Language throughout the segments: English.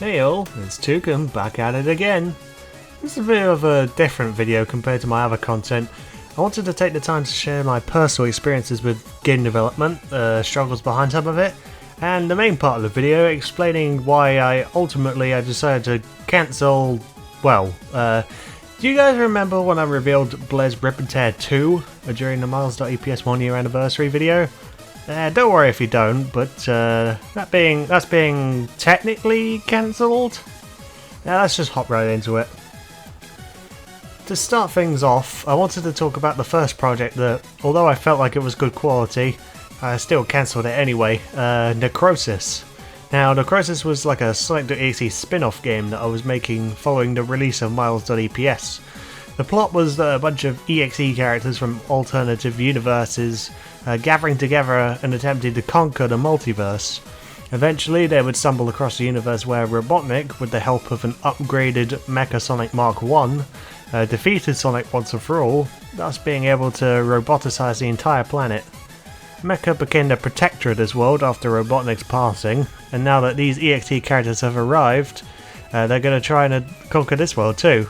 Hey all, it's Toucan back at it again. This is a bit of a different video compared to my other content. I wanted to take the time to share my personal experiences with game development, struggles behind some of it, and the main part of the video explaining why I decided to cancel, do you guys remember when I revealed Blair's Rip and Tear 2 during the Miles.eps 1 year anniversary video? Don't worry if you don't, but that's being technically cancelled. Now let's just hop right into it. To start things off, I wanted to talk about the first project that, although I felt like it was good quality, I still cancelled it anyway, Necrosis. Now, Necrosis was like a Sonic.exe spin-off game that I was making following the release of Miles.eps. The plot was that a bunch of EXE characters from alternative universes gathering together and attempting to conquer the multiverse. Eventually, they would stumble across a universe where Robotnik, with the help of an upgraded Mecha Sonic Mark I, defeated Sonic once and for all, thus being able to roboticize the entire planet. Mecha became the protector of this world after Robotnik's passing, and now that these EXE characters have arrived, they're going to try and conquer this world too.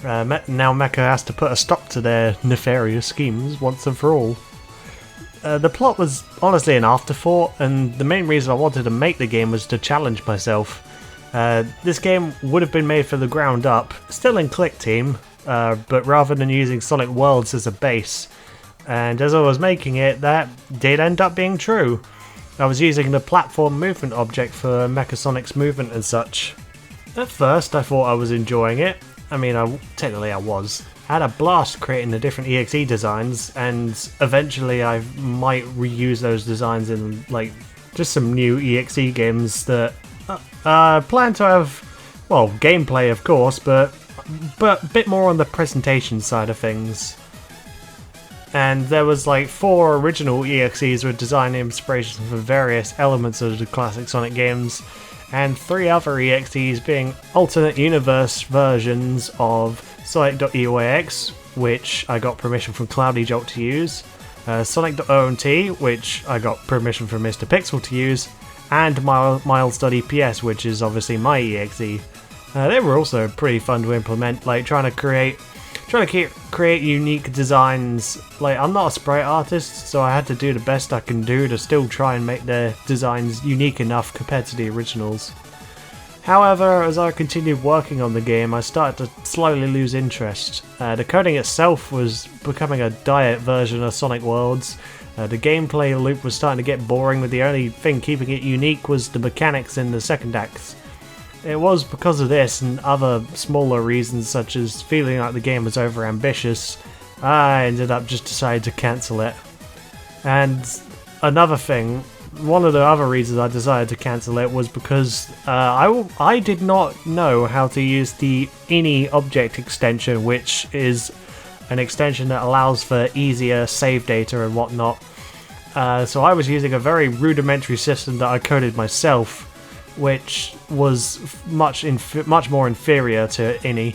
Now Mecha has to put a stop to their nefarious schemes once and for all. The plot was honestly an afterthought, and the main reason I wanted to make the game was to challenge myself. This game would have been made from the ground up, still in Click Team, but rather than using Sonic Worlds as a base. And as I was making it, that did end up being true. I was using the platform movement object for Mecha Sonic's movement and such. At first I thought I was enjoying it. I mean, technically I was. I had a blast creating the different EXE designs, and eventually I might reuse those designs in just some new EXE games that plan to have, gameplay of course, but a bit more on the presentation side of things. And there was 4 original EXEs with design inspiration for various elements of the classic Sonic games, and 3 other EXEs being alternate universe versions of Sonic.exe, which I got permission from Cloudy Jolt to use, Sonic.ont, which I got permission from Mr. Pixel to use, and Miles.eps, which is obviously my EXE. They were also pretty fun to implement, trying to create unique designs. I'm not a sprite artist, so I had to do the best I can do to still try and make their designs unique enough compared to the originals. However, as I continued working on the game, I started to slowly lose interest. The coding itself was becoming a diet version of Sonic Worlds. The gameplay loop was starting to get boring, with the only thing keeping it unique was the mechanics in the second acts. It was because of this and other smaller reasons, such as feeling like the game was over-ambitious, I ended up just deciding to cancel it. And another thing, one of the other reasons I decided to cancel it was because I did not know how to use the ini object extension, which is an extension that allows for easier save data and whatnot. So I was using a very rudimentary system that I coded myself, which was much more inferior to ini.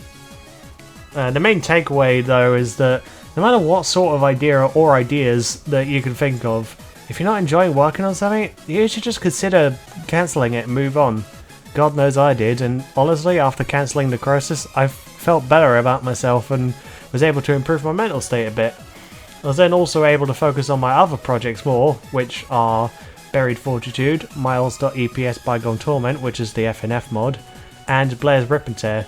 The main takeaway though is that no matter what sort of idea or ideas that you can think of, if you're not enjoying working on something, you should just consider cancelling it and move on. God knows I did, and honestly, after cancelling Necrosis, I felt better about myself and was able to improve my mental state a bit. I was then also able to focus on my other projects more, which are Buried Fortitude, Miles.eps Bygone Torment, which is the FNF mod, and Blair's Rip and Tear.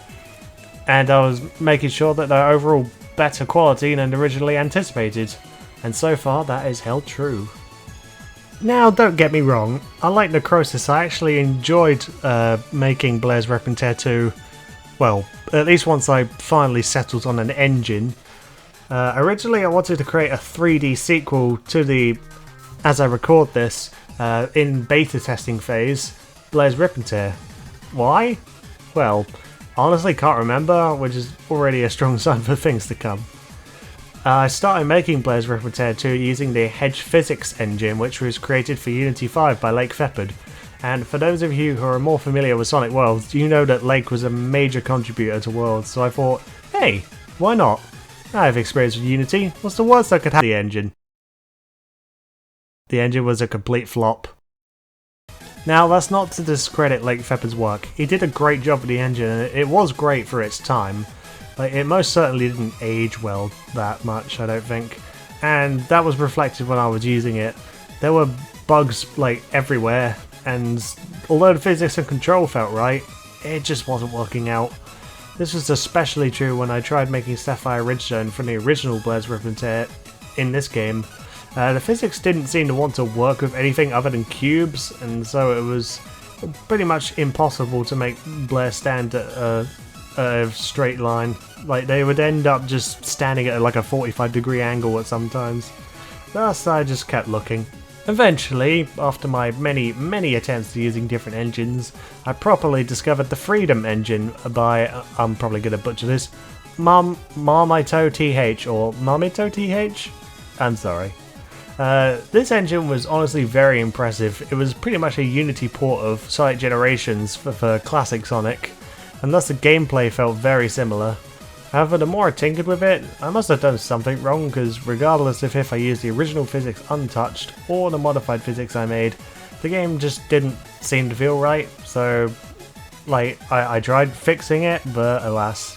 And I was making sure that they're overall better quality than originally anticipated, and so far that is held true. Now, don't get me wrong, I like Necrosis. I actually enjoyed making Blair's Rip and Tear 2, at least once I finally settled on an engine. Originally I wanted to create a 3D sequel to the, as I record this, in beta testing phase, Blair's Rip and Tear. Why? Well, honestly can't remember, which is already a strong sign for things to come. I started making Blair's Rip and Tear 2 using the Hedge Physics engine, which was created for Unity 5 by Lake Feppard. And for those of you who are more familiar with Sonic Worlds, you know that Lake was a major contributor to Worlds, so I thought, hey, why not? I have experience with Unity, what's the worst I could have? The engine. The engine was a complete flop. Now, that's not to discredit Lake Fepper's work. He did a great job with the engine, and it was great for its time. Like, it most certainly didn't age well that much, I don't think. And that was reflected when I was using it. There were bugs, like, everywhere, and although the physics and control felt right, it just wasn't working out. This was especially true when I tried making Sapphire Ridgestone from the original Blair's Rip and Tear in this game. The physics didn't seem to want to work with anything other than cubes, and so it was pretty much impossible to make Blair stand at a straight line. Like, they would end up just standing at like a 45-degree angle at some times. Thus, I just kept looking. Eventually, after my many attempts to using different engines, I properly discovered the Freedom engine by, I'm probably going to butcher this, Marmito TH, or Marmito TH? I'm sorry. This engine was honestly very impressive. It was pretty much a Unity port of Sonic Generations for classic Sonic, and thus the gameplay felt very similar. However, the more I tinkered with it, I must have done something wrong, because regardless of if I used the original physics untouched or the modified physics I made, the game just didn't seem to feel right, so like I tried fixing it, but alas.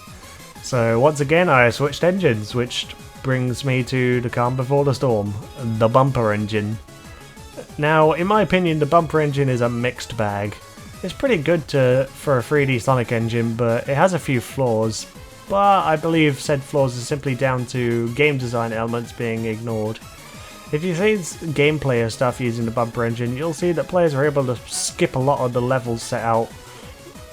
So once again I switched engines, which brings me to the calm before the storm, the bumper engine. Now, in my opinion, the bumper engine is a mixed bag. It's pretty good for a 3D Sonic engine, but it has a few flaws. But I believe said flaws are simply down to game design elements being ignored. If you've seen gameplay of stuff using the bumper engine, you'll see that players are able to skip a lot of the levels set out.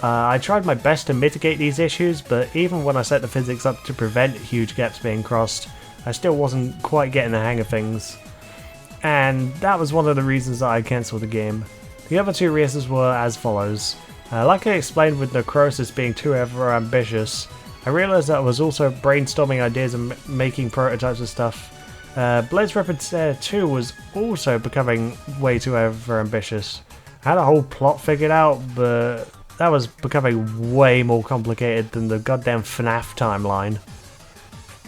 I tried my best to mitigate these issues, but even when I set the physics up to prevent huge gaps being crossed, I still wasn't quite getting the hang of things. And that was one of the reasons that I cancelled the game. The other two reasons were as follows. Like I explained with Necrosis being too ever ambitious, I realised that I was also brainstorming ideas and making prototypes and stuff. Blair's Rip and Tear 2 was also becoming way too over ambitious. I had a whole plot figured out, but that was becoming way more complicated than the goddamn FNAF timeline.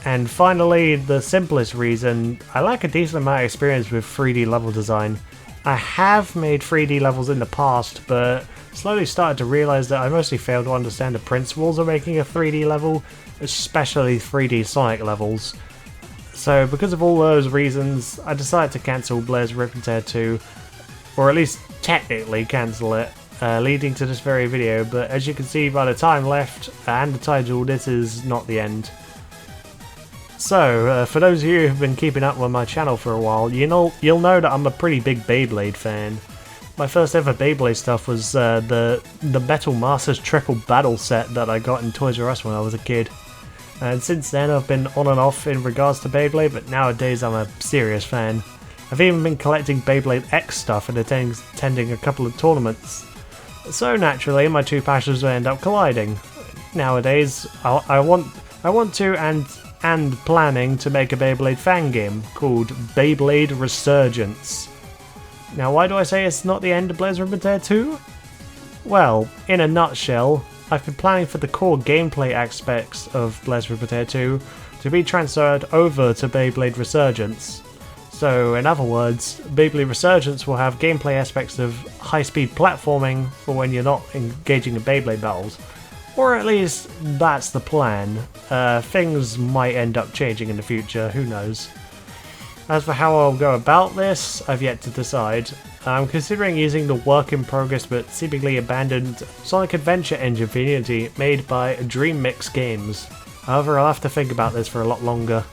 And finally, the simplest reason, I lack a decent amount of experience with 3D level design. I have made 3D levels in the past, but slowly started to realise that I mostly failed to understand the principles of making a 3D level, especially 3D Sonic levels. So because of all those reasons, I decided to cancel Blair's Rip and Tear 2, or at least technically cancel it, leading to this very video, but as you can see by the time left and the title, this is not the end. So, for those of you who've been keeping up with my channel for a while, you'll know that I'm a pretty big Beyblade fan. My first ever Beyblade stuff was the Metal Masters Triple Battle set that I got in Toys R Us when I was a kid. And since then I've been on and off in regards to Beyblade, but nowadays I'm a serious fan. I've even been collecting Beyblade X stuff and attending a couple of tournaments. So naturally my two passions will end up colliding. Nowadays I want to and planning to make a Beyblade fan game called Beyblade Resurgence. Now, why do I say it's not the end of Blair's Rip and Tear 2? Well, in a nutshell, I've been planning for the core gameplay aspects of Blair's Rip and Tear 2 to be transferred over to Beyblade Resurgence. So, in other words, Beyblade Resurgence will have gameplay aspects of high-speed platforming for when you're not engaging in Beyblade battles. Or at least, that's the plan. Things might end up changing in the future, who knows. As for how I'll go about this, I've yet to decide. I'm considering using the work-in-progress but seemingly abandoned Sonic Adventure engine for Unity made by Dream Mix Games. However, I'll have to think about this for a lot longer.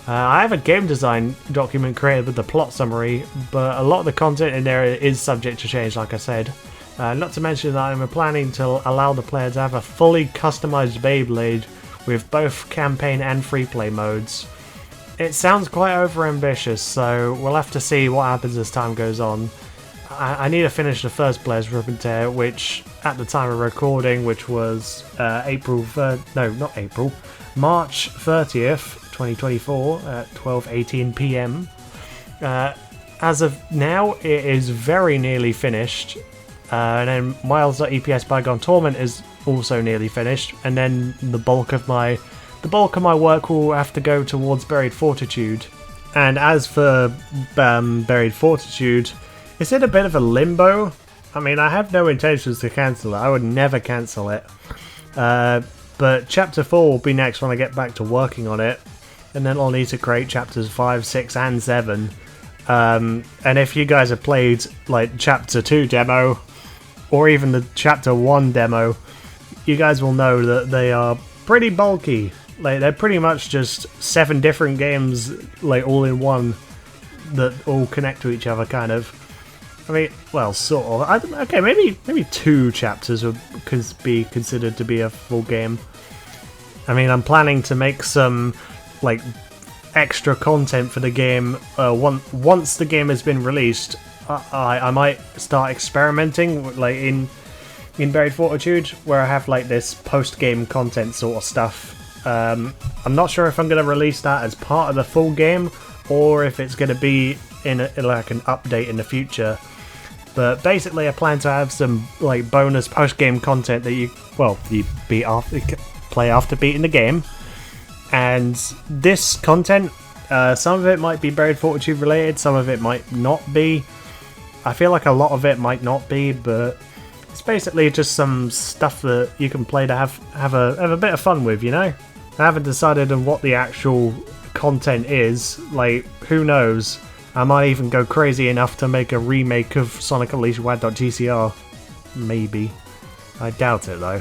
I have a game design document created with the plot summary, but a lot of the content in there is subject to change, like I said. Not to mention that I'm planning to allow the player to have a fully customized Beyblade with both campaign and free play modes. It sounds quite overambitious, so we'll have to see what happens as time goes on. I need to finish the first Blair's Rip and Tear, which at the time of recording, which was March 30th, 2024 at 12:18 PM. As of now, it is very nearly finished. And then Miles.EPS Bygone Torment is also nearly finished, and then the bulk of my work will have to go towards Buried Fortitude. And as for Buried Fortitude, it's in a bit of a limbo. I mean, I have no intentions to cancel it. I would never cancel it. But Chapter 4 will be next when I get back to working on it. And then I'll need to create Chapters 5, 6 and 7. And if you guys have played like Chapter 2 demo, or even the Chapter 1 demo, you guys will know that they are pretty bulky. Like, they're pretty much just 7 different games, like, all in one, that all connect to each other, kind of. I mean, well, sort of. Okay, maybe 2 chapters would be considered to be a full game. I mean, I'm planning to make some, like, extra content for the game once the game has been released. I might start experimenting, like, in Buried Fortitude, where I have, like, this post-game content sort of stuff. I'm not sure if I'm going to release that as part of the full game, or if it's going to be in like an update in the future. But basically, I plan to have some like bonus post-game content that you play after beating the game. And this content, some of it might be Buried Fortitude related, some of it might not be. I feel like a lot of it might not be, but it's basically just some stuff that you can play to have a bit of fun with, you know? I haven't decided on what the actual content is. Like, who knows? I might even go crazy enough to make a remake of Sonic Unleashed WAD.GCR. Maybe. I doubt it though.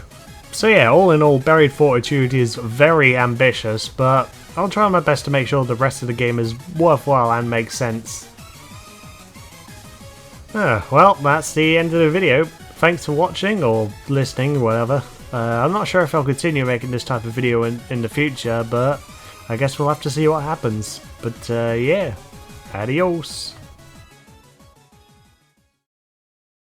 So yeah, all in all, Buried Fortitude is very ambitious, but I'll try my best to make sure the rest of the game is worthwhile and makes sense. Well, that's the end of the video. Thanks for watching, or listening, whatever. I'm not sure if I'll continue making this type of video in the future, but I guess we'll have to see what happens. But yeah, adios.